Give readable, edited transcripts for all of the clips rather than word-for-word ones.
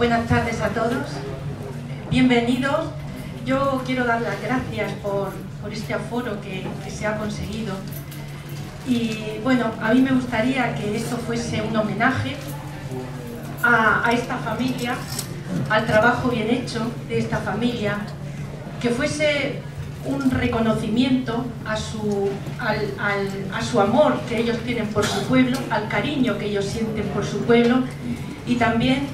Buenas tardes a todos, bienvenidos. Yo quiero dar las gracias por este aforo que se ha conseguido. Y bueno, a mí me gustaría que esto fuese un homenaje a esta familia, al trabajo bien hecho de esta familia, que fuese un reconocimiento a su amor que ellos tienen por su pueblo, al cariño que ellos sienten por su pueblo y también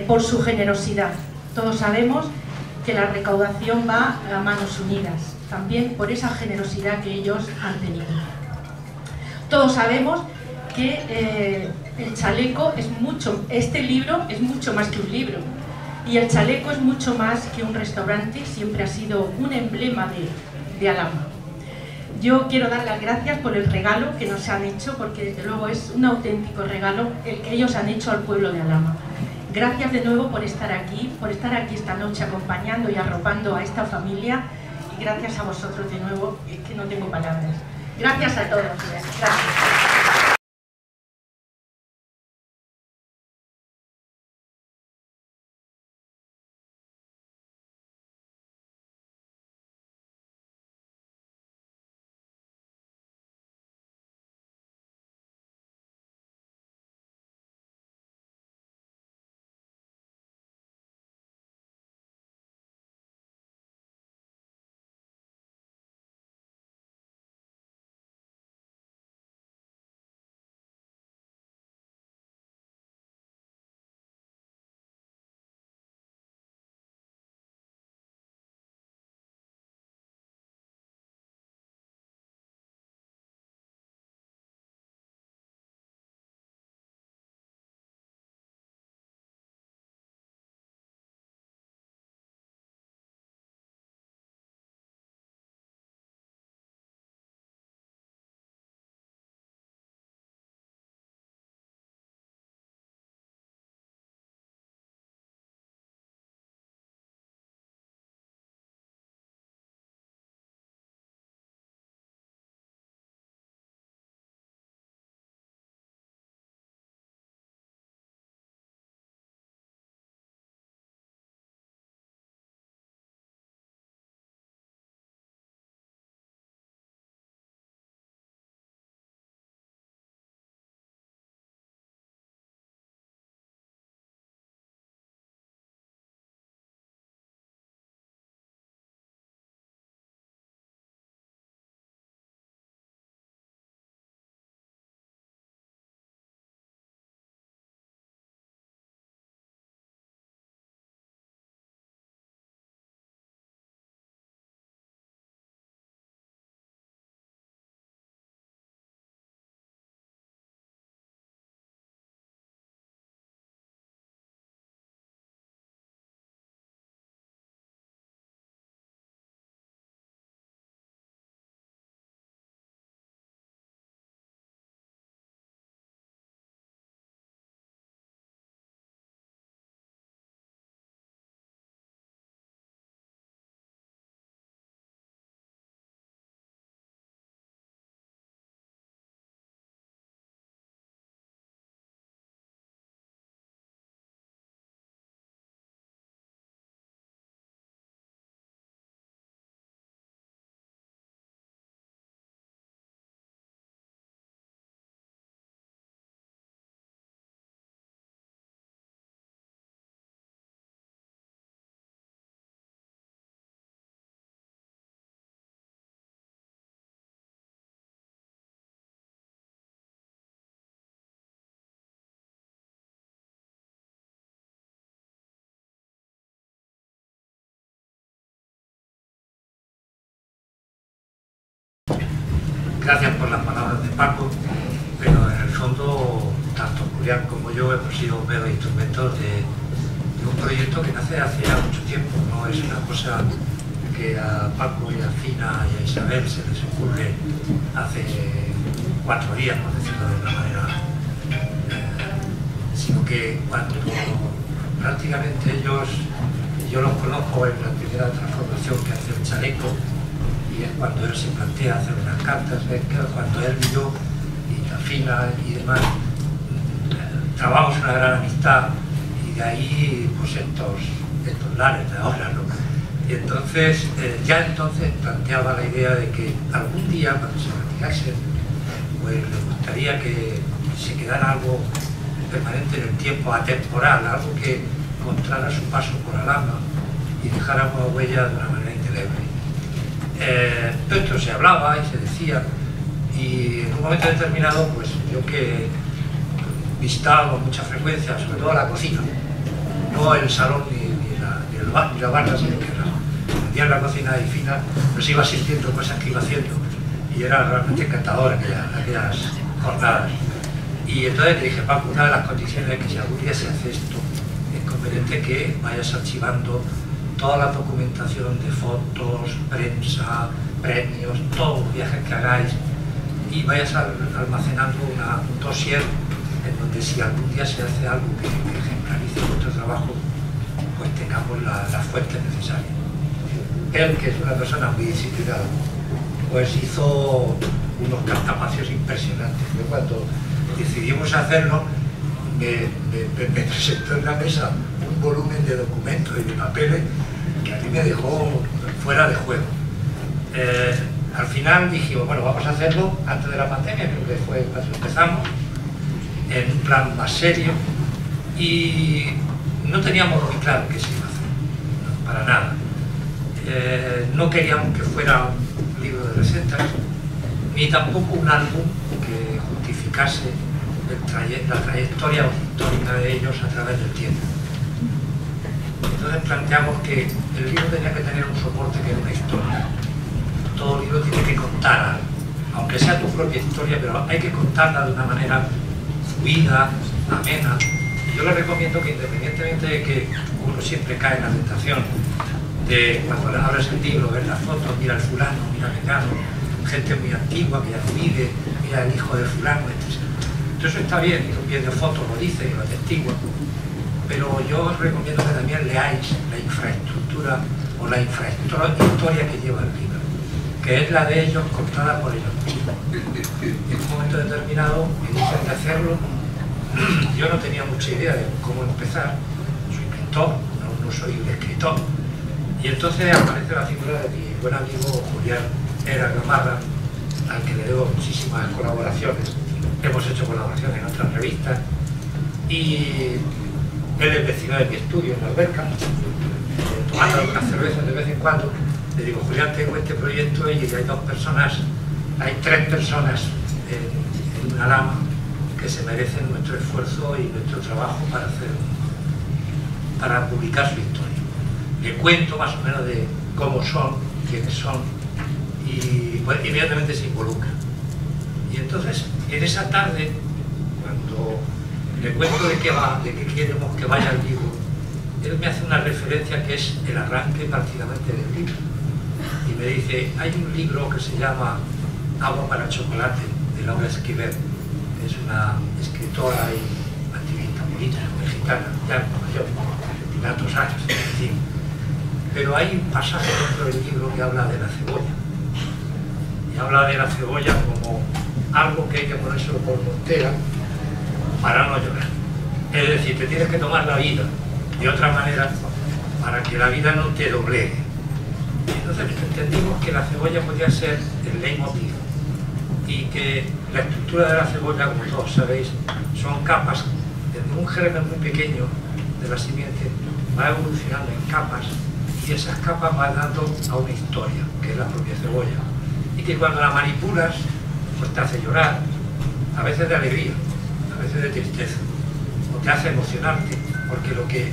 por su generosidad. Todos sabemos que la recaudación va a manos unidas, también por esa generosidad que ellos han tenido. Todos sabemos que el chaleco es mucho, este libro es mucho más que un libro, y el chaleco es mucho más que un restaurante, siempre ha sido un emblema de Alhama. Yo quiero dar las gracias por el regalo que nos han hecho, porque desde luego es un auténtico regalo el que ellos han hecho al pueblo de Alhama. Gracias de nuevo por estar aquí esta noche acompañando y arropando a esta familia, y gracias a vosotros de nuevo, es que no tengo palabras. Gracias a todos. Gracias. Gracias por las palabras de Paco, pero en el fondo, tanto Julián como yo hemos sido meros instrumentos de un proyecto que nace hace ya mucho tiempo. No es una cosa que a Paco y a Fina y a Isabel se les ocurre hace 4 días, por decirlo de una manera, sino que cuando prácticamente yo los conozco en la primera transformación que hace el chaleco, y es cuando él se plantea hacer unas cartas, cuando él y yo, y Tafina y demás, trabamos una gran amistad, y y de ahí pues estos lares de ahora, ¿no? Y entonces, ya entonces planteaba la idea de que algún día, cuando se retirase, pues le gustaría que se quedara algo permanente en el tiempo, atemporal, algo que mostrara su paso por Alhama y dejara una huella de una manera indeleble. Todo esto se hablaba y se decía, y en un momento determinado, pues yo que visitaba con mucha frecuencia, sobre todo la cocina, no el salón ni la barra, sino que en la cocina y fina, pues iba sintiendo cosas que iba haciendo, y era realmente encantador aquellas jornadas. Y entonces te dije, Paco, una de las condiciones es que si algún día se hace esto, es conveniente que vayas archivando toda la documentación de fotos, prensa, premios, todos los viajes que hagáis, y vayas almacenando un dossier en donde si algún día se hace algo que ejemplarice vuestro trabajo, pues tengamos las fuentes necesarias. Él, que es una persona muy disciplinada, pues hizo unos cartapacios impresionantes. Yo cuando decidimos hacerlo, me presentó en la mesa un volumen de documentos y de papeles que a mí me dejó fuera de juego. Al final dijimos, bueno, vamos a hacerlo antes de la pandemia, creo que fue cuando empezamos, en un plan más serio, y no teníamos muy claro qué se iba a hacer, no, para nada. No queríamos que fuera un libro de recetas, ni tampoco un álbum que justificase la trayectoria histórica de ellos a través del tiempo. Entonces planteamos que el libro tenía que tener un soporte que es una historia. Todo libro tiene que contar algo, aunque sea tu propia historia, pero hay que contarla de una manera fluida, amena. Y yo le recomiendo que, independientemente de que uno siempre cae en la tentación de, cuando abres el libro, ver las fotos, mira el fulano, mira el vegano, gente muy antigua que ya no vive, mira el hijo de fulano, etc. Eso está bien, y los pies de fotos lo dicen y lo atestiguan, pero yo os recomiendo que también leáis la infraestructura o la infrahistoria que lleva el libro, que es la de ellos contada por ellos mismos. En un momento determinado me dicen de hacerlo, yo no tenía mucha idea de cómo empezar, soy pintor, no soy un escritor, y entonces aparece la figura de mi buen amigo Julián Era Gamarra, al que le debo muchísimas colaboraciones. Hemos hecho colaboraciones en otras revistas, y él es vecino de mi estudio en la Alberca, tomando algunas cervezas de vez en cuando. Le digo, Julián, tengo este proyecto y hay tres personas en Alhama que se merecen nuestro esfuerzo y nuestro trabajo para publicar su historia. Le cuento más o menos de cómo son, quiénes son, y pues, inmediatamente se involucra. Y entonces, en esa tarde, cuando le cuento de qué va, de qué queremos que vaya el libro, él me hace una referencia que es el arranque prácticamente del libro. Y me dice, hay un libro que se llama Agua para chocolate, de Laura Esquivel, que es una escritora y activista política mexicana, ya mayor, de tantos años, es decir. Pero hay un pasaje dentro del libro que habla de la cebolla. Y habla de la cebolla como algo que hay que ponérselo por montera para no llorar. Es decir, te tienes que tomar la vida de otra manera para que la vida no te doblegue. Entonces entendimos que la cebolla podía ser el leitmotiv y que la estructura de la cebolla, como todos sabéis, son capas. Desde un germen muy pequeño de la simiente va evolucionando en capas, y esas capas van dando a una historia, que es la propia cebolla, y que cuando la manipulas pues te hace llorar, a veces de alegría, a veces de tristeza, o te hace emocionarte, porque lo que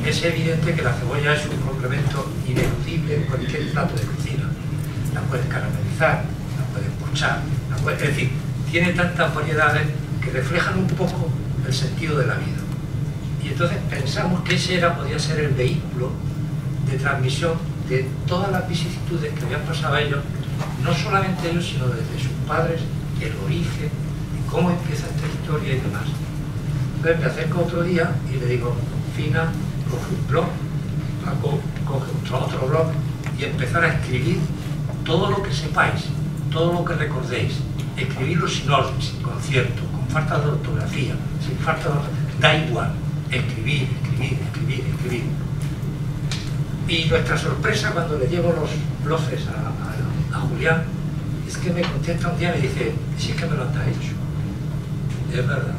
es evidente que la cebolla es un complemento ineludible en cualquier plato de cocina. La puedes caramelizar, la puedes pochar, es decir, tiene tantas variedades que reflejan un poco el sentido de la vida. Y entonces pensamos que ese podía ser el vehículo de transmisión de todas las vicisitudes que habían pasado a ellos, no solamente ellos, sino desde sus padres, el origen, y cómo empieza esta historia y demás. Entonces me acerco otro día y le digo, Fina, coge un blog, Paco, coge otro blog, y empezar a escribir todo lo que sepáis, todo lo que recordéis, escribirlo sin orden, sin concierto, con falta de ortografía, sin falta de ortografía, da igual, escribir. Y nuestra sorpresa cuando le llevo los blogs a Julián es que me contesta un día y me dice, sí, es que me lo has hecho. Es verdad,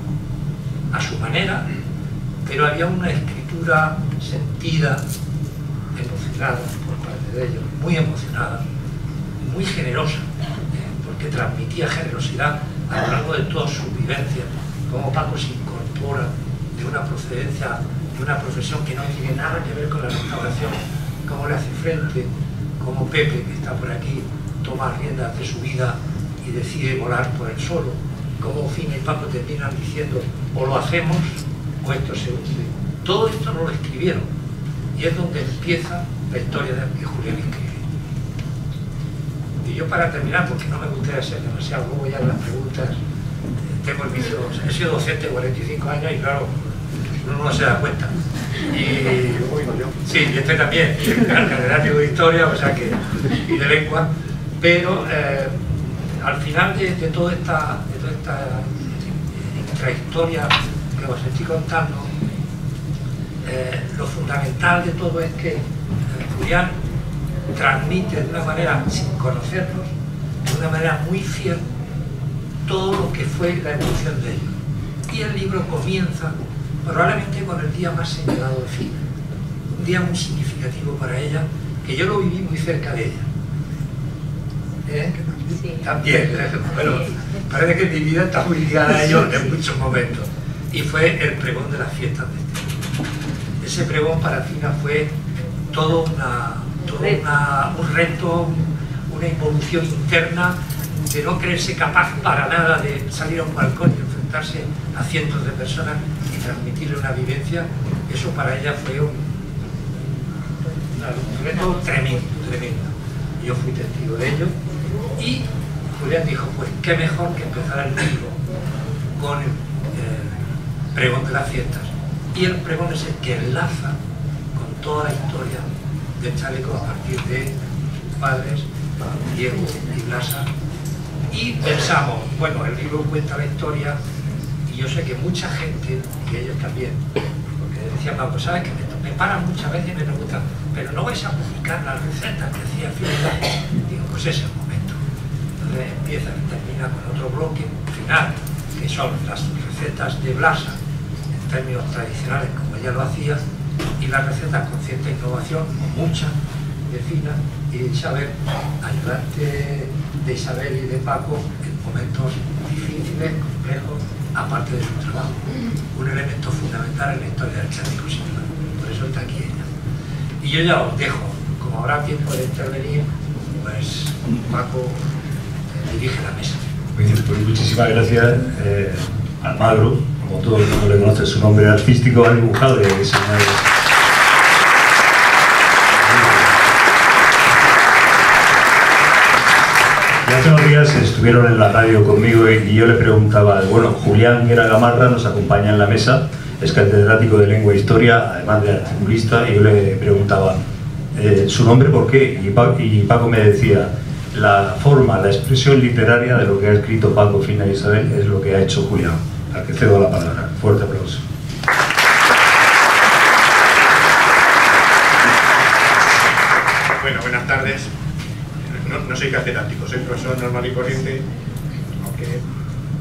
a su manera, pero había una escritura sentida, emocionada por parte de ellos, muy emocionada, muy generosa, porque transmitía generosidad a lo largo de toda su vivencia, cómo Paco se incorpora de una procedencia, de una profesión que no tiene nada que ver con la restauración, cómo le hace frente, cómo Pepe, que está por aquí, toma riendas de su vida y decide volar por él solo, cómo Fina y Paco terminan diciendo o lo hacemos o esto se hunde. Todo esto no lo escribieron y es donde empieza la historia de Julián escribe. Y yo, para terminar, porque no me gustaría ser demasiado, luego ya las preguntas, tengo el vicio, he sido docente 45 años y claro, uno no se da cuenta. Y sí, y este también, el catedrático de historia, o sea que, y de lengua, pero al final de toda esta intrahistoria que os estoy contando, lo fundamental de todo es que Julián transmite de una manera, sin conocerlos, de una manera muy fiel todo lo que fue la evolución de ellos. Y el libro comienza probablemente con el día más señalado de Fina, un día muy significativo para ella, que yo lo viví muy cerca de ella. Sí. También, bueno, parece que mi vida está muy ligada a ellos en muchos momentos. Y fue el pregón de las fiestas de este año. Ese pregón para Fina fue todo un reto, una involución interna de no creerse capaz para nada de salir a un balcón y enfrentarse a cientos de personas y transmitirle una vivencia. Eso para ella fue un reto tremendo. Yo fui testigo de ello y Julián dijo, pues qué mejor que empezar el libro con el pregón de las fiestas. Y el pregón es el que enlaza con toda la historia del chaleco a partir de padres, Diego y Blasa. Y pensamos, bueno, el libro cuenta la historia y yo sé que mucha gente, y ellos también, porque decían, pues sabes que me paran muchas veces y me preguntan, pero no vais a publicar las recetas que hacía Fina. Digo, pues ese es el momento. Entonces empieza y termina con otro bloque final, que son las recetas de Blasa, en términos tradicionales, como ella lo hacía, y las recetas con cierta innovación, o mucha, de Fina y de Isabel, ayudante de Isabel y de Paco en momentos difíciles, complejos, aparte de su trabajo. Un elemento fundamental en la historia del chaleco, sin duda. Por eso está aquí ella. Y yo ya os dejo, como habrá tiempo de intervenir, pues Paco dirige la mesa. Pues muchísimas gracias, Almagro, como todo el mundo le conoce, su nombre artístico, ha dibujado y diseñado. Hace unos días estuvieron en la radio conmigo y yo le preguntaba, bueno, Julián Guerra Gamarra nos acompaña en la mesa, es catedrático de Lengua e Historia, además de articulista, y yo le preguntaba, ¿su nombre por qué? Y Paco me decía, la forma, la expresión literaria de lo que ha escrito Paco, Fina y Isabel es lo que ha hecho Julián, al que cedo la palabra. Fuerte aplauso. Bueno, buenas tardes. No soy catedrático, soy profesor normal y corriente, aunque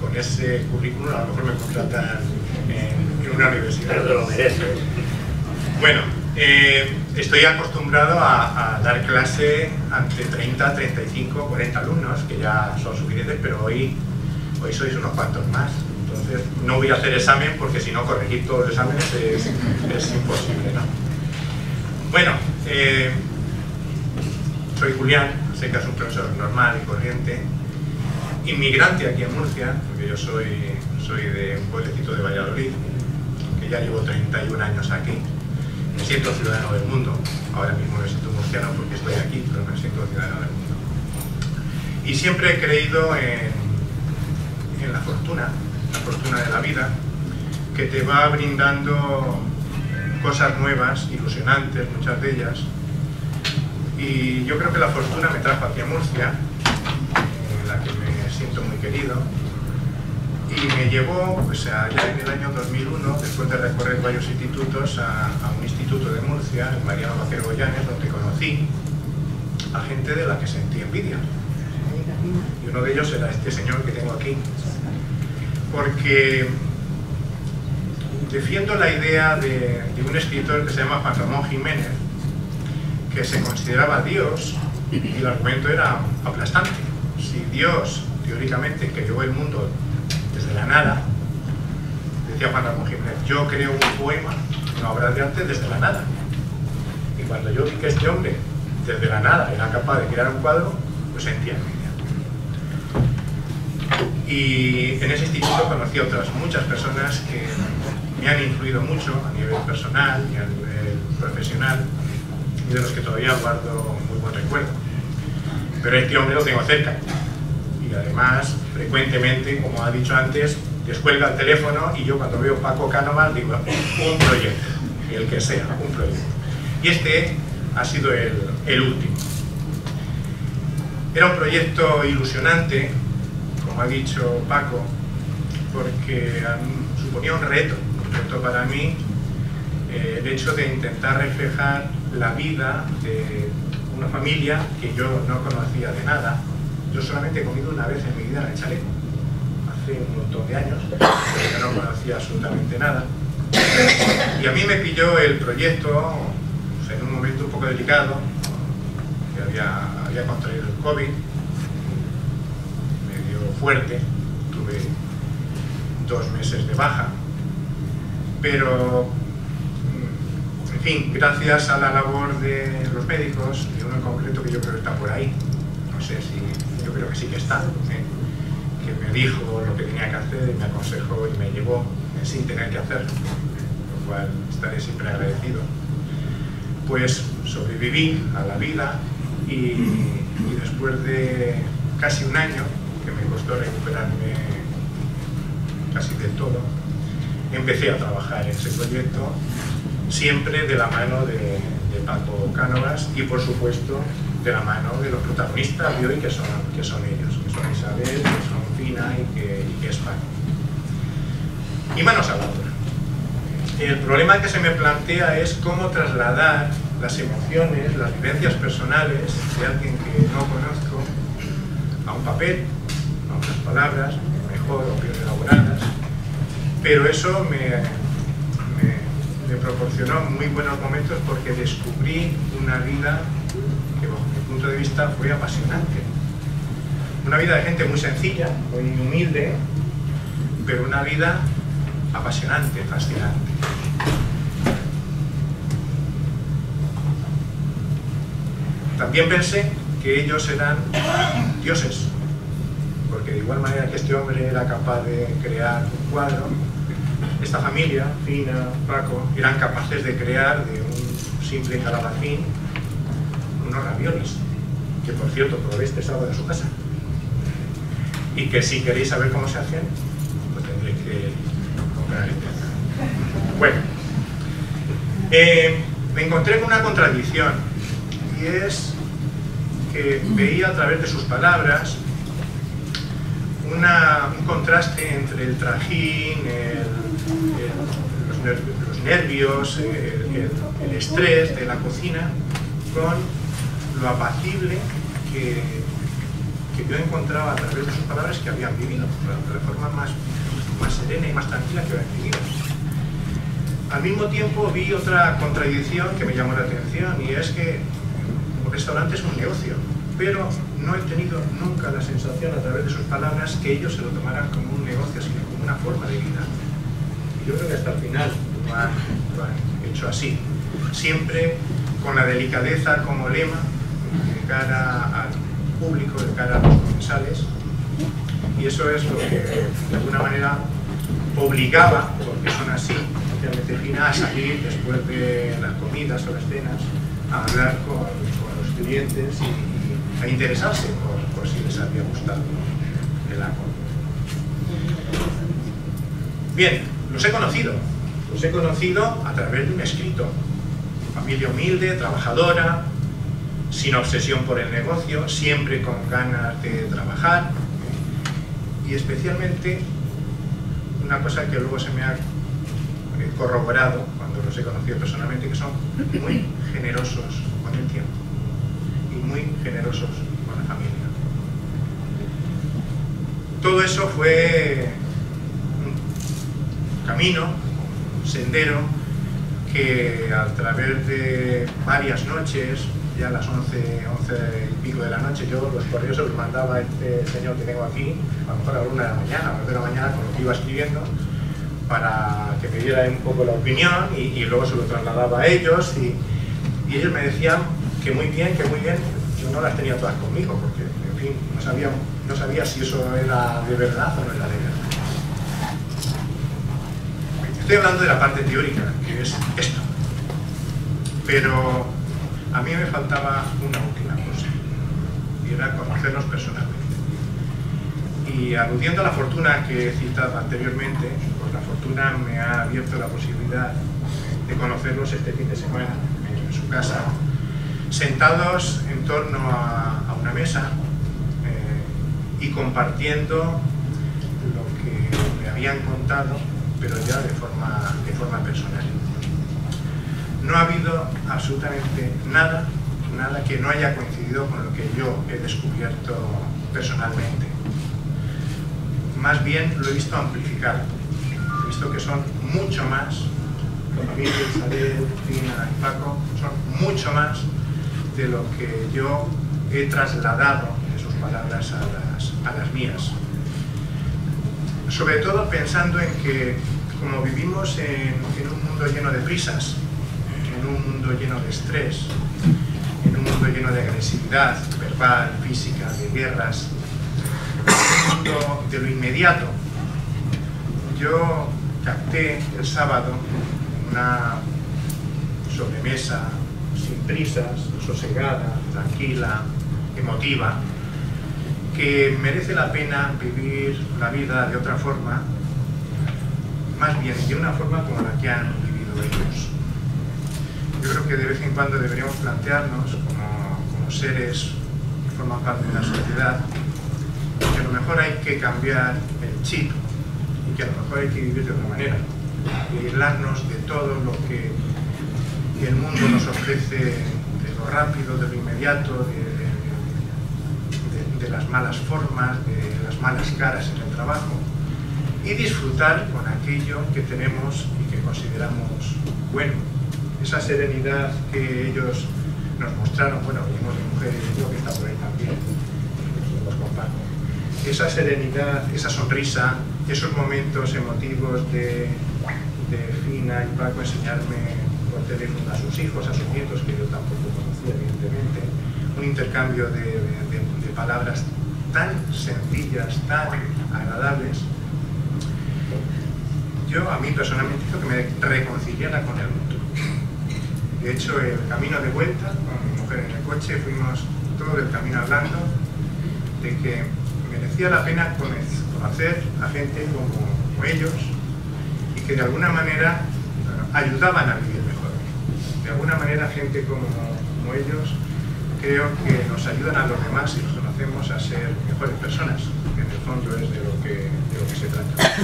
con ese currículum a lo mejor me contratan en una universidad. Pero te lo mereces. Bueno, estoy acostumbrado a dar clase ante 30, 35, 40 alumnos, que ya son suficientes, pero hoy sois unos cuantos más. Entonces no voy a hacer examen porque si no corregir todos los exámenes es imposible, ¿no? Bueno, soy Julián, sé que es un profesor normal y corriente, inmigrante aquí en Murcia, porque yo soy de un pueblecito de Valladolid, que ya llevo 31 años aquí. Me siento ciudadano del mundo, ahora mismo me siento murciano porque estoy aquí, pero me siento ciudadano del mundo. Y siempre he creído en la fortuna de la vida, que te va brindando cosas nuevas, ilusionantes, muchas de ellas. Y yo creo que la fortuna me trajo aquí a Murcia, en la que me siento muy querido, Y me llevó, pues allá en el año 2001, después de recorrer varios institutos, a un instituto de Murcia, el Mariano Vaquero Goyanes, donde conocí a gente de la que sentí envidia. Y uno de ellos era este señor que tengo aquí. Porque defiendo la idea de un escritor que se llama Juan Ramón Jiménez, que se consideraba Dios, y el argumento era aplastante. Si Dios, teóricamente, creó el mundo desde la nada, decía Juan Ramón Jiménez, yo creo un poema, una obra de arte desde la nada. Y cuando yo vi que este hombre, desde la nada, era capaz de crear un cuadro, pues sentía envidia. Y en ese instituto conocí a otras muchas personas que me han influido mucho a nivel personal y a nivel profesional, y de los que todavía guardo muy buen recuerdo. Pero este hombre lo tengo cerca. Y además, frecuentemente, como ha dicho antes, descuelga el teléfono y yo cuando veo Paco Cánovas digo, un proyecto, el que sea, un proyecto. Y este ha sido el último. Era un proyecto ilusionante, como ha dicho Paco, porque suponía un reto para mí, el hecho de intentar reflejar la vida de una familia que yo no conocía de nada. Yo solamente he comido una vez en mi vida en el chaleco, hace un montón de años, pero yo no conocía absolutamente nada. Y a mí me pilló el proyecto pues, en un momento un poco delicado, que había contraído el COVID, medio fuerte, tuve 2 meses de baja, pero en fin, gracias a la labor de los médicos, y uno en concreto que yo creo que está por ahí, no sé si, yo creo que sí que está, que me dijo lo que tenía que hacer, me aconsejó y me llevó sin tener que hacerlo, lo cual estaré siempre agradecido. Pues sobreviví a la vida y después de casi un año, que me costó recuperarme casi del todo, empecé a trabajar en ese proyecto, siempre de la mano de Paco Cánovas y por supuesto de la mano de los protagonistas de hoy, que son ellos, que son Isabel, que son Fina y que es Paco. Y manos a la obra. El problema que se me plantea es cómo trasladar las emociones, las vivencias personales de alguien que no conozco a un papel, a unas palabras, mejor o peor elaboradas, pero eso me proporcionó muy buenos momentos porque descubrí una vida que bajo mi punto de vista fue apasionante. Una vida de gente muy sencilla, muy humilde, pero una vida apasionante, fascinante. También pensé que ellos eran dioses, porque de igual manera que este hombre era capaz de crear un cuadro, esta familia, Fina, Paco, eran capaces de crear de un simple calabacín unos raviolis, que por cierto probé este sábado en su casa, y que si queréis saber cómo se hacen, pues tendréis que comprar el internet. Bueno, me encontré con una contradicción, y es que veía a través de sus palabras un contraste entre el trajín, los nervios, el estrés de la cocina, con lo apacible que yo encontraba a través de sus palabras que habían vivido, de la forma más serena y más tranquila que habían vivido. Al mismo tiempo vi otra contradicción que me llamó la atención, y es que un restaurante es un negocio, pero no he tenido nunca la sensación a través de sus palabras que ellos se lo tomaran como un negocio, sino como una forma de vida. Y yo creo que hasta el final lo han hecho así, siempre con la delicadeza como lema, de cara al público, de cara a los comensales, y eso es lo que de alguna manera obligaba, porque son así, especialmente Fina, a salir después de las comidas o las cenas, a hablar con los clientes y a interesarse por si les había gustado el acto. Bien, los he conocido a través de un escrito. Familia humilde, trabajadora, sin obsesión por el negocio, siempre con ganas de trabajar, y especialmente una cosa que luego se me ha corroborado cuando los he conocido personalmente, que son muy generosos con el tiempo y muy generosos con la familia. Todo eso fue un camino, un sendero que a través de varias noches, ya a las 11 y pico de la noche, yo los correos se los mandaba a este señor que tengo aquí, a lo mejor a la 1 de la mañana, a las 2 de la mañana, con lo que iba escribiendo, para que me diera un poco la opinión y luego se lo trasladaba a ellos y ellos me decían que muy bien, yo no las tenía todas conmigo, porque en fin, no sabía si eso era de verdad o no era de verdad. Estoy hablando de la parte teórica, que es esto, pero a mí me faltaba una última cosa, y era conocernos personalmente. Y aludiendo a la fortuna que he citado anteriormente, pues la fortuna me ha abierto la posibilidad de conocerlos este fin de semana en su casa, sentados en torno a una mesa y compartiendo lo que me habían contado, pero ya de forma personal. No ha habido absolutamente nada que no haya coincidido con lo que yo he descubierto personalmente. Más bien lo he visto amplificado. He visto que son mucho más, como Miguel, Isabel, Fina y Paco, son mucho más de lo que yo he trasladado de sus palabras a las mías. Sobre todo pensando en que, como vivimos en un mundo lleno de prisas, en un mundo lleno de estrés, en un mundo lleno de agresividad verbal, física, de guerras, en un mundo de lo inmediato, yo capté el sábado una sobremesa sin prisas, sosegada, tranquila, emotiva, que merece la pena vivir la vida de otra forma, más bien de una forma como la que han vivido ellos. Yo creo que de vez en cuando deberíamos plantearnos como seres que forman parte de la sociedad que a lo mejor hay que cambiar el chip y que a lo mejor hay que vivir de otra manera y aislarnos de todo lo que el mundo nos ofrece, de lo rápido, de lo inmediato, de las malas formas, de las malas caras en el trabajo, y disfrutar con aquello que tenemos y que consideramos bueno. Esa serenidad que ellos nos mostraron, bueno, venimos de mujeres, yo que está por ahí también, los comparto. Esa serenidad, esa sonrisa, esos momentos emotivos de Fina y Paco enseñarme por teléfono a sus hijos, a sus nietos, que yo tampoco conocía, evidentemente, un intercambio de palabras tan sencillas, tan agradables. A mí personalmente hizo que me reconciliara con el mundo. De hecho, el camino de vuelta, con mi mujer en el coche, fuimos todo el camino hablando de que merecía la pena conocer a gente como ellos y que de alguna manera ayudaban a vivir mejor. De alguna manera, gente como ellos creo que nos ayudan a los demás y nos conocemos a ser mejores personas, que en el fondo es de lo que se trata.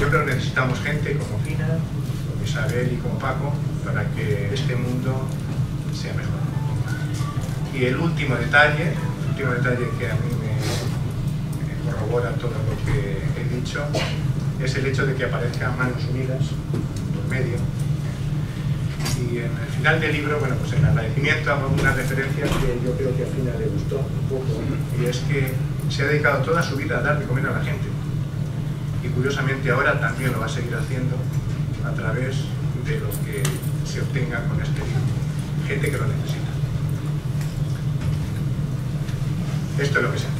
Yo creo que necesitamos gente como Fina, como Isabel y como Paco para que este mundo sea mejor. Y el último detalle que a mí me corrobora todo lo que he dicho, es el hecho de que aparezcan Manos Unidas por medio. Y en el final del libro, bueno, pues en agradecimiento hago unas referencias que yo creo que a Fina le gustó un poco, y es que se ha dedicado toda su vida a dar de comer a la gente. Y curiosamente ahora también lo va a seguir haciendo a través de lo que se obtenga con este libro. Gente que lo necesita. Esto es lo que se hace.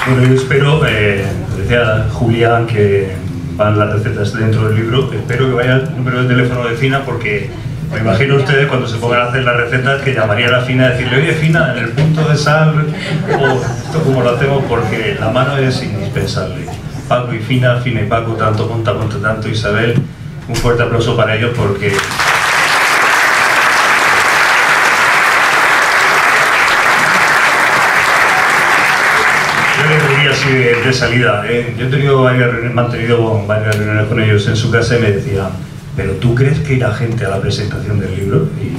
Bueno, yo espero, decía Julián que van las recetas dentro del libro, espero que vaya el número de teléfono de Fina, porque me imagino ustedes cuando se pongan a hacer las recetas que llamarían a Fina y decirle: oye Fina, en el punto de sal, o esto como lo hacemos, porque la mano es indispensable. Paco y Fina, Fina y Paco, tanto Monta, tanto Isabel, un fuerte aplauso para ellos porque día así de salida. Yo he tenido mantenido varias reuniones con ellos en su casa y me decían, ¿pero tú crees que irá gente a la presentación del libro? Y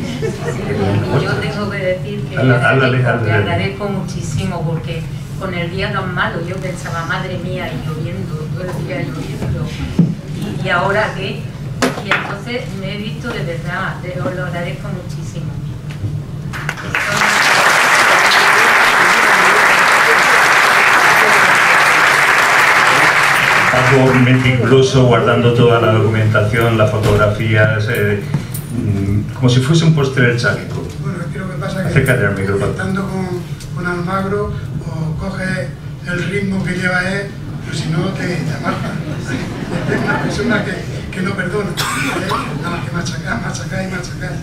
yo tengo que decir que agradezco muchísimo, porque con el día tan malo yo pensaba, madre mía, y lloviendo, todo el día lloviendo, y ahora qué. Y entonces me he visto de verdad, os lo agradezco muchísimo. Paco, meticuloso, guardando toda la documentación, las fotografías, como si fuese un póster del chaleco. Bueno, es que lo que pasa es que estando con Almagro, o coges el ritmo que lleva él, pero si no te amarga. Es una persona que no perdona, nada más que machacar.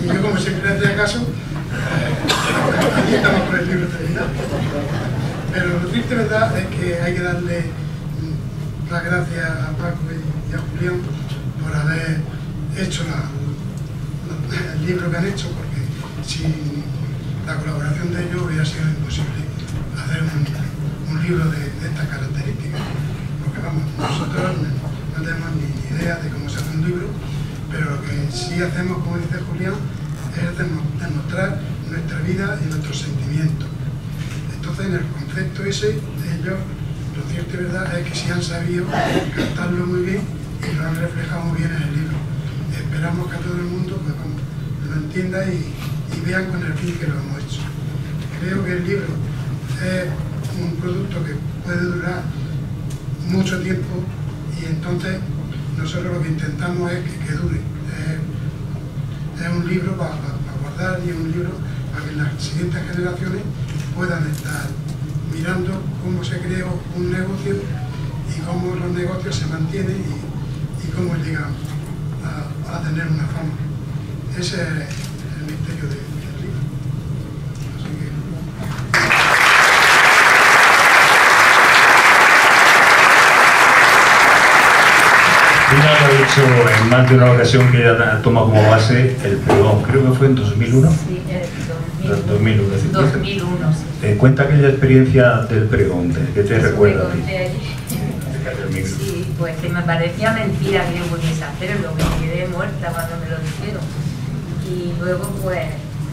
Y yo, como siempre le hacía caso, aquí estamos con el libro terminado. Pero lo triste, verdad, es que hay que darle las gracias a Paco y a Julián por haber hecho el libro que han hecho, porque sin la colaboración de ellos hubiera sido imposible hacer un libro de estas características. Porque vamos, nosotros no tenemos ni idea de cómo se hace un libro, pero lo que sí hacemos, como dice Julián, es demostrar nuestra vida y nuestros sentimientos. Entonces, en el concepto ese, ellos, lo cierto y verdad es que sí han sabido captarlo muy bien y lo han reflejado muy bien en el libro. Esperamos que a todo el mundo pues, lo entienda y vean con el fin que lo hemos hecho. Creo que el libro es un producto que puede durar mucho tiempo, y entonces nosotros lo que intentamos es que dure. Es un libro para guardar, y es un libro para que las siguientes generaciones puedan estar mirando cómo se creó un negocio y cómo los negocios se mantienen y cómo llegan a tener una fama. Ese es el misterio del libro. Así que... Ella lo ha dicho en más de una ocasión, que ella toma como base el pregón, creo que fue en 2001. Sí, 2001. Sí. Cuenta aquella experiencia del pregón, ¿qué te recuerda a ti? Sí, pues que me parecía mentira que yo pudiese hacerlo, que quedé muerta cuando me lo dijeron. Y luego pues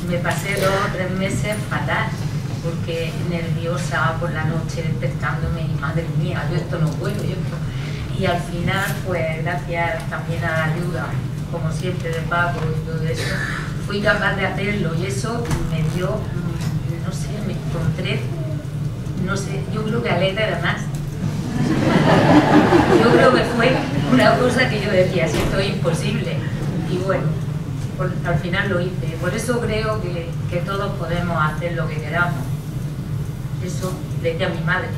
me pasé 2 o 3 meses fatal, porque nerviosa por la noche despertándome y madre mía, yo esto no puedo, yo esto... Y al final, pues gracias también a la ayuda, como siempre, de Paco y todo eso, fui capaz de hacerlo, y eso me dio, no sé, me encontré, no sé, yo creo que alegre además. Yo creo que fue una cosa que yo decía, si esto es imposible. Y bueno, al final lo hice. Por eso creo que todos podemos hacer lo que queramos. Eso decía mi madre.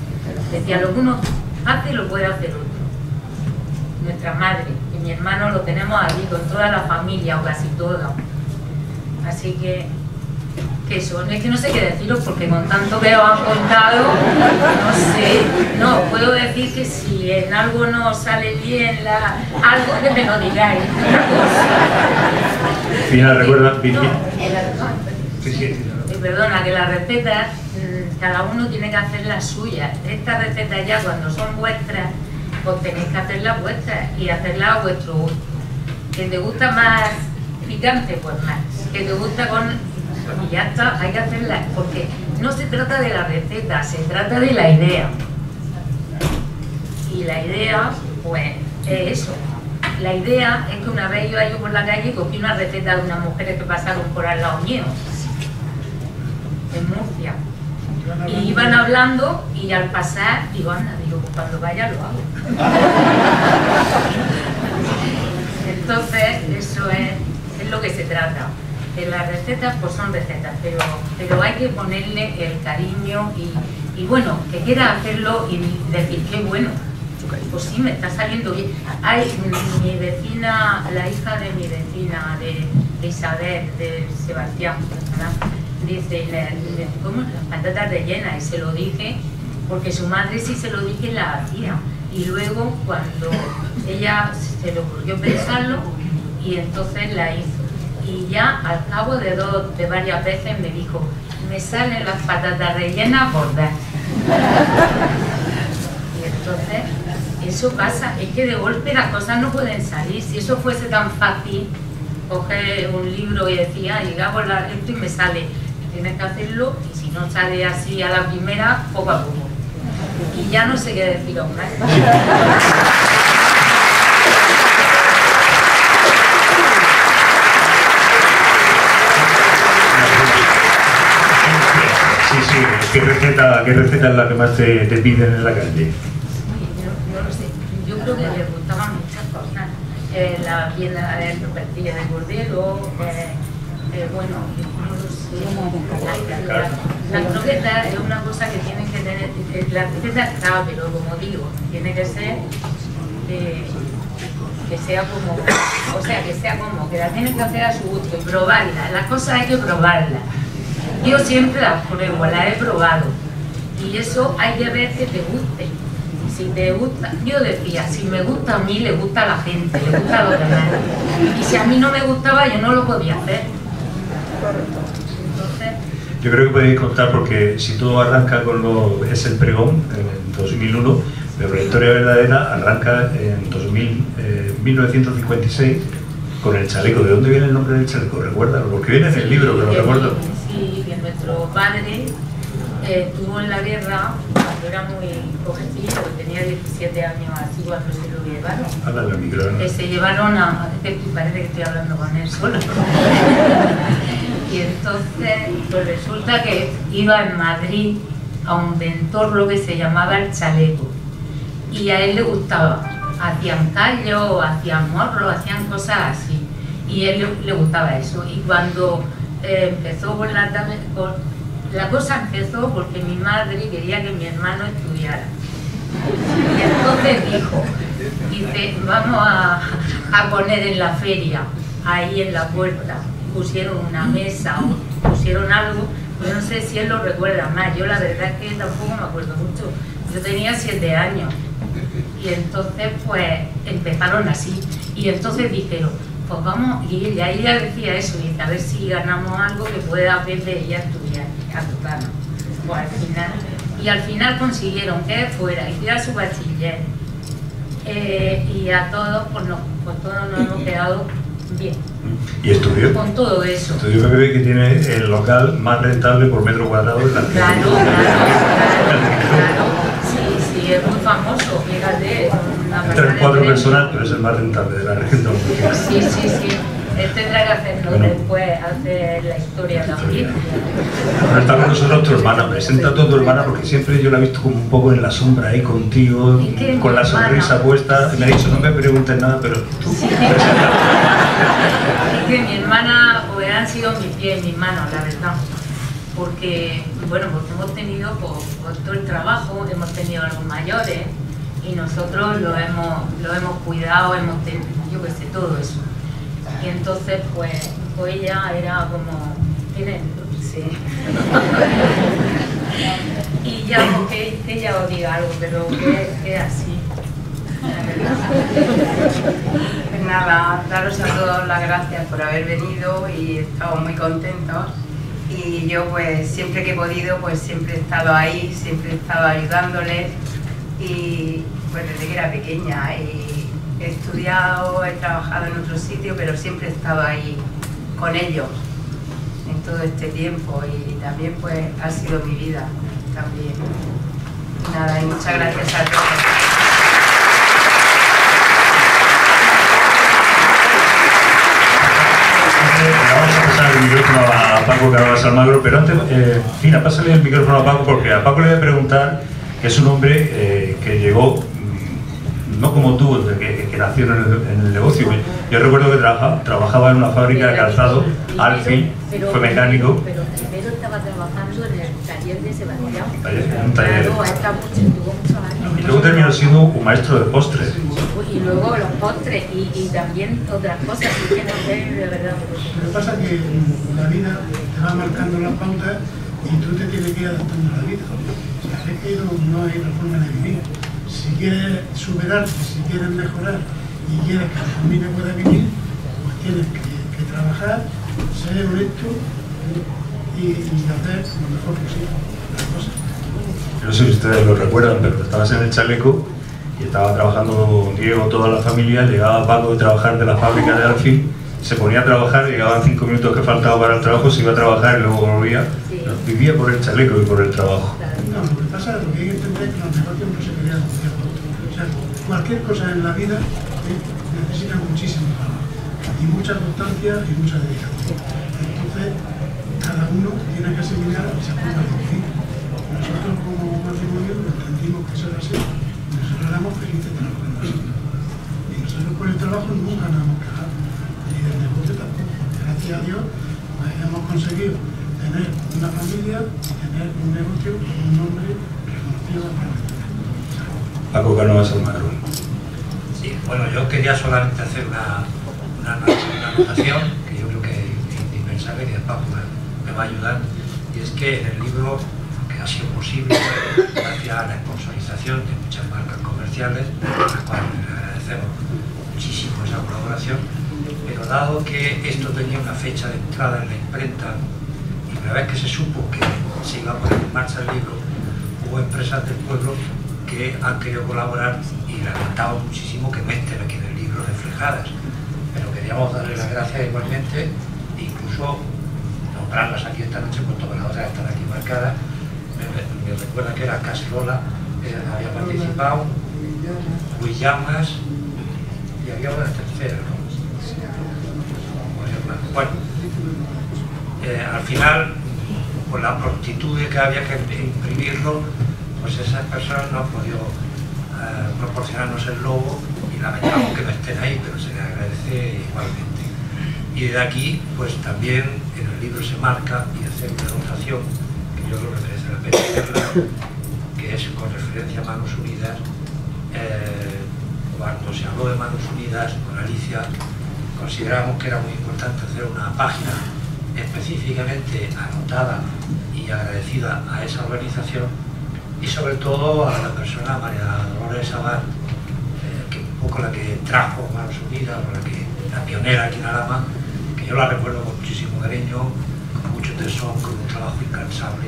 Decía, lo que uno hace lo puede hacer otro. Nuestra madre y mi hermano lo tenemos aquí con toda la familia, o casi toda. Así que eso, es que no sé qué deciros, porque con tanto que os han contado, no sé, no, puedo decir que si en algo no sale bien, algo que me lo digáis. Fina, recuerda, perdona, que las recetas, cada uno tiene que hacer las suyas. Estas recetas ya cuando son vuestras, pues tenéis que hacerlas vuestras y hacerlas a vuestro gusto. Que te gusta más picante, pues más. Que te gusta con... Y ya está, hay que hacerlas, porque no se trata de la receta, se trata de la idea. Y la idea, pues, es eso. La idea es que una vez iba yo por la calle y cogí una receta de unas mujeres que pasaron por al lado mío, en Murcia. Y iban hablando y al pasar, digo, anda, pues cuando vaya lo hago. Entonces, eso es lo que se trata. De las recetas, pues son recetas, pero hay que ponerle el cariño y bueno, que quieras hacerlo y decir, qué bueno, pues sí, me está saliendo bien. Hay mi vecina, la hija de mi vecina, de Isabel, de Sebastián, dice, ¿cómo? Las patatas rellenas, y se lo dije, porque su madre sí se lo dije y la hacía. Y luego, cuando ella se le ocurrió pensarlo, y entonces la hizo. Y ya al cabo de varias veces me dijo, me salen las patatas rellenas gordas, Y entonces, eso pasa, es que de golpe las cosas no pueden salir. Si eso fuese tan fácil, coger un libro y decir, ah, llegamos a esto y me sale. Tienes que hacerlo, y si no sale así a la primera, poco a poco. Y ya no sé qué deciros más. Sí, ¿qué receta es la que más te piden en la calle? No lo sé, yo creo que les gustaban muchas cosas. La piedra de tortilla de cordero, bueno, no lo sé. La croqueta es una cosa que tienen que tener, la receta está, pero como digo, tiene que ser que sea como, o sea, que la tienen que hacer a su gusto y probarla. Las cosas hay que probarlas. Yo siempre las pruebo, las he probado. Y eso hay que ver que te guste. Si te gusta, yo decía, si me gusta a mí, le gusta a la gente, le gusta a los demás. Y si a mí no me gustaba, yo no lo podía hacer. Entonces, yo creo que podéis contar, porque si todo arranca con es el pregón, en 2001, pero la historia verdadera arranca en 1956 con el chaleco. ¿De dónde viene el nombre del chaleco? ¿Recuerdas? Porque viene en el libro, que lo recuerdo. Sí, que nuestro padre estuvo en la guerra cuando era muy jovencito, tenía 17 años así cuando se lo llevaron. Háblale al micrófono. Que se llevaron a... parece que estoy hablando con él solo. Y entonces, pues resulta que iba en Madrid a un ventorro que se llamaba El Chaleco. Y a él le gustaba. Hacían callos, hacían morros, hacían cosas así. Y a él le gustaba eso. Y cuando empezó con la cosa empezó porque mi madre quería que mi hermano estudiara. Y entonces dice, vamos a poner en la feria, ahí en la puerta. Pusieron una mesa, pusieron algo, yo no sé si él lo recuerda más, yo la verdad es que tampoco me acuerdo mucho. Yo tenía 7 años y entonces pues empezaron así. Y entonces dijeron, pues vamos, y ella decía eso, y a ver si ganamos algo que pueda aprender ella a estudiar, a tocarnos. Pues al final consiguieron que fuera, hiciera su bachiller. Y a todos, pues todos nos hemos quedado bien. ¿Y estudió? Con todo eso. Estudió que tiene el local más rentable por metro cuadrado en la ciudad. Claro. Sí, es muy famoso, fíjate. Entran 4 personas, pero es el más rentable de la región. Sí. Él tendrá que hacerlo después, hacer la historia también. Bueno, está con nosotros tu hermana. Presenta a tu hermana, porque siempre yo la he visto como un poco en la sombra ahí contigo, con la sonrisa puesta. Me ha dicho, no me preguntes nada, pero tú. Sí. Es que mi hermana, pues han sido mis pies y mis manos, la verdad. Porque hemos tenido por todo el trabajo, hemos tenido algo mayores y nosotros lo hemos cuidado, hemos tenido, yo qué sé, todo eso. Y entonces pues ella era como, sí. Y ya, que ella os diga algo, pero que es así. Pues nada, daros a todos las gracias por haber venido y estamos muy contentos. Y yo pues siempre que he podido, pues siempre he estado ahí, siempre he estado ayudándoles. Y pues desde que era pequeña he estudiado, he trabajado en otro sitio, pero siempre he estado ahí con ellos en todo este tiempo y también pues ha sido mi vida también. Y nada, y muchas gracias a todos. Vamos a pasar el micrófono a Paco Carvajal Almagro, pero antes, Fina, pásale el micrófono a Paco, porque a Paco le voy a preguntar, que es un hombre que llegó, no como tú, que nació en el negocio. Yo recuerdo que trabajaba en una fábrica de calzado, Alfil, fue mecánico. Pero primero estaba trabajando en el taller de Sebastián. En un taller. Luego tuvo muchos años. Y luego terminó siendo un maestro de postres. Y luego los postres y también otras cosas que no sé de verdad. Lo que pasa es que la vida te va marcando las pautas y tú te tienes que ir adaptando a la vida. O sea, es que no hay otra forma de vivir. Si quieres superarte, si quieres mejorar y quieres que la familia pueda vivir, pues tienes que trabajar, ser honesto y hacer lo mejor posible las cosas. no sé si ustedes lo recuerdan, pero estabas en el chaleco y estaba trabajando Diego, toda la familia, llegaba Paco de trabajar de la fábrica de Alfil, se ponía a trabajar, llegaban 5 minutos que faltaba para el trabajo, se iba a trabajar y luego volvía. Sí. Vivía por el chaleco y por el trabajo. No, lo que pasa es que hay que entender que los negocios no se crean de un día para otro. O sea, cualquier cosa en la vida necesita muchísimo trabajo y mucha constancia y mucha dedicación. Entonces, cada uno tiene que asimilar esa forma de vivir. Nosotros como matrimonio lo entendimos que eso era así y nosotros éramos felices trabajando así. Y nosotros por el trabajo nunca nos hemos quejado. Y el negocio tampoco. Gracias a Dios pues, hemos conseguido tener una familia y tener un negocio con un nombre reconocido a través de Paco Cánovas Almagro. Sí, bueno, yo quería solamente hacer una anotación que yo creo que es indispensable, que Paco me va a ayudar, y es que en el libro, que ha sido posible gracias a la sponsorización de muchas marcas comerciales, a las cuales le agradecemos muchísimo esa colaboración, pero dado que esto tenía una fecha de entrada en la imprenta, y una vez que se supo que se iba a poner en marcha el libro, hubo empresas del pueblo que han querido colaborar y le lamentamos muchísimo que no estén aquí en el libro reflejadas, pero queríamos darle las gracias igualmente, e incluso nombrarlas aquí esta noche, puesto que las otras están aquí marcadas. Me recuerda que era Caserola, había participado, Guillamas y había una tercera, ¿no? Bueno, al final, por la prontitud de que había que imprimirlo, pues esas personas no han podido proporcionarnos el logo y lamentamos que no estén ahí, pero se les agradece igualmente. Y de aquí, pues también en el libro se marca y hace una anotación que yo creo que merece la pena hacerla, que es con referencia a Manos Unidas. Cuando se habló de Manos Unidas con Alicia, consideramos que era muy importante hacer una página específicamente anotada y agradecida a esa organización, y sobre todo a la persona María Dolores Abad, que un poco la que trajo Manos Unidas, la pionera aquí en Alhama, que yo la recuerdo con muchísimo cariño, con mucho tesón, con un trabajo incansable,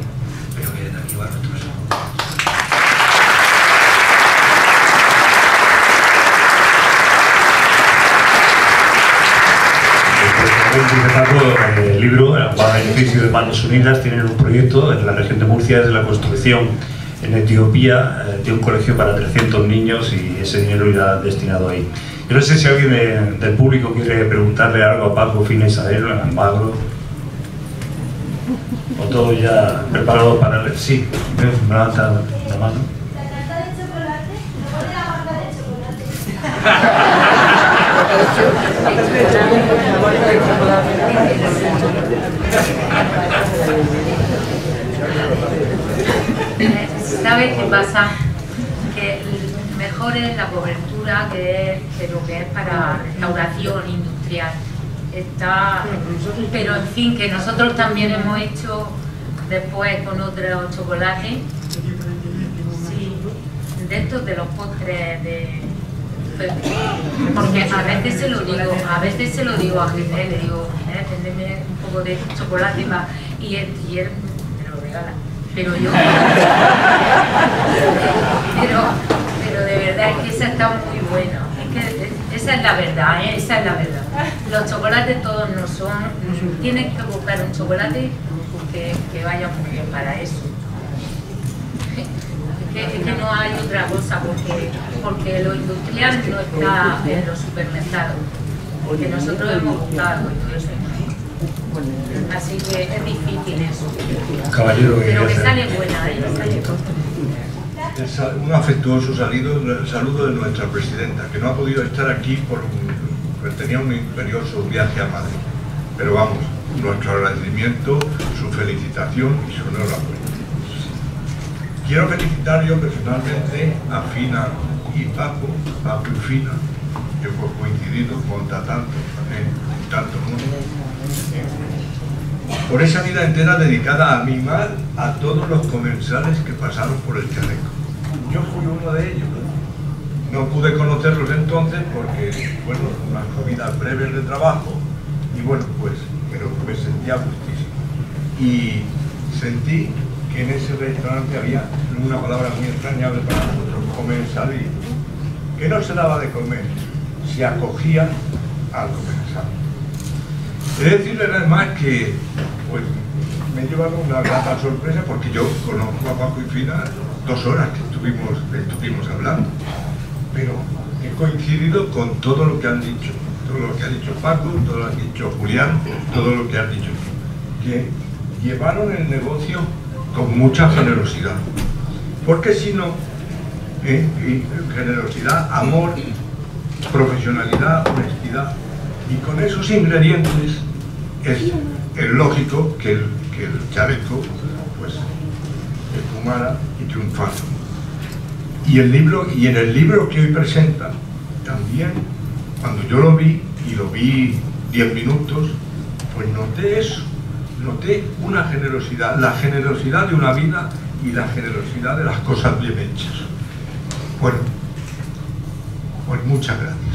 pero que de aquí va nuestro saludo. El libro, el beneficio de Manos Unidas, tienen un proyecto en la región de Murcia de la construcción en Etiopía de un colegio para 300 niños, y ese dinero irá destinado ahí. Yo no sé si alguien del público quiere preguntarle algo a Paco, Fina, Isabel, a Almagro, o todo ya preparado para el... Sí, me levanta la mano. ¿La tarta de chocolate? ¿Luego de la marca de chocolate? ¿Sabes qué pasa? Que mejor es la cobertura que lo que es para restauración industrial. Pero en fin, que nosotros también hemos hecho después con otros chocolates, sí, de estos de los postres porque a veces se lo digo a Ginés, le digo, véndeme un poco de chocolate y él me lo regala. Pero yo pero de verdad es que esa está muy buena, es que esa es la verdad, esa es la verdad. Los chocolates todos no son, tienes que buscar un chocolate que vaya muy bien para eso. Es que no hay otra cosa, porque lo industrial no está en los supermercados, porque nosotros hemos buscado y todo eso. Así que es difícil eso. Caballero, pero que sale buena, sale buena. Un afectuoso saludo de nuestra presidenta, que no ha podido estar aquí porque tenía un imperioso viaje a Madrid. Pero vamos, nuestro agradecimiento, su felicitación y su enhorabuena. Quiero felicitar yo personalmente a Fina y Paco y Fina, que por coincidido con tanto mundo, por esa vida entera dedicada a mimar a todos los comensales que pasaron por el chaleco. Yo fui uno de ellos. No pude conocerlos entonces porque, bueno, unas comidas breves de trabajo, y bueno, pues, pero me sentía gustísimo. Y sentí que en ese restaurante había una palabra muy extrañable para nosotros, comensal, que no se daba de comer, se acogía al comensal. Es decirle además que pues, me he llevado una grata sorpresa porque yo conozco a Paco y Frida 2 horas que estuvimos hablando, pero he coincidido con todo lo que han dicho, todo lo que ha dicho Paco, todo lo que ha dicho Julián, todo lo que ha dicho, que llevaron el negocio con mucha generosidad, porque si no, generosidad, amor, profesionalidad, honestidad, y con esos ingredientes es lógico que el chaleco pues espumara y triunfara. Y en el libro que hoy presenta también, cuando yo lo vi, y lo vi 10 minutos, pues noté eso, noté una generosidad, la generosidad de una vida y la generosidad de las cosas bien hechas. Bueno, pues muchas gracias.